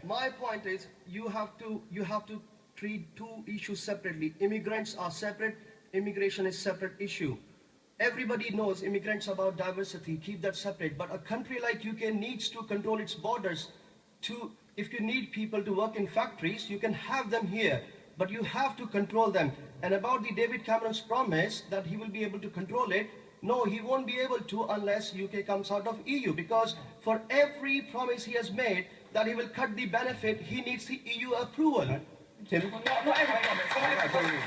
My point is, you have to treat two issues separately. Immigrants are separate. Immigration is separate issue. Everybody knows immigrants about diversity. Keep that separate. But a country like UK needs to control its borders. If you need people to work in factories, you can have them here, but you have to control them. And about the David Cameron's promise that he will be able to control it, no, he won't be able to unless UK comes out of EU, because for every promise he has made that he will cut the benefit, he needs the EU approval. Tim? Not everybody.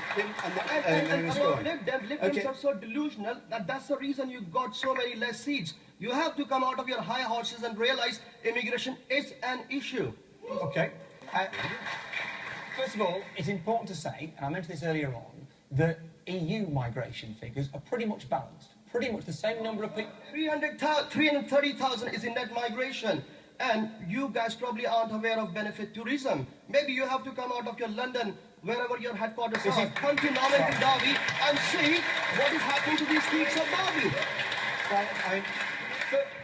Lib Dems are so delusional that that's the reason you got so many less seats. You have to come out of your high horses and realize immigration is an issue. Okay. First of all, it's important to say, and I mentioned this earlier on, that EU migration figures are pretty much balanced. Pretty much the same number of people. 330,000 is in net migration. And you guys probably aren't aware of benefit tourism. Maybe you have to come out of your London, wherever your headquarters are, come to Norway, to Derby, and see what is happening to these streets of Derby. Well,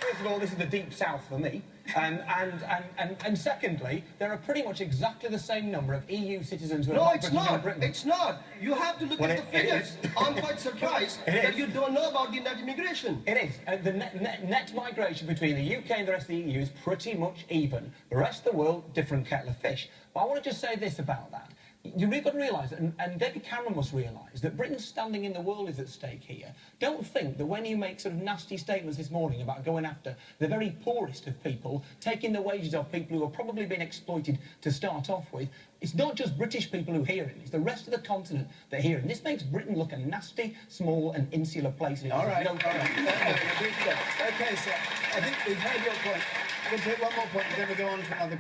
first of all, this is the deep south for me. And secondly, there are pretty much exactly the same number of EU citizens who are in Britain. It's not. You have to look at the figures. I'm quite surprised that you don't know about the net immigration. It is. The net migration between the UK and the rest of the EU is pretty much even. The rest of the world, different kettle of fish. But I want to just say this about that. You've really got to realise, and David Cameron must realise, that Britain's standing in the world is at stake here. Don't think that when you make sort of nasty statements this morning about going after the very poorest of people, taking the wages of people who have probably been exploited to start off with, it's not just British people who hear it, it's the rest of the continent that hear it. And this makes Britain look a nasty, small and insular place. All right. Okay, so I think we've heard your point. I'm going to take one more point and then we'll go on to another question.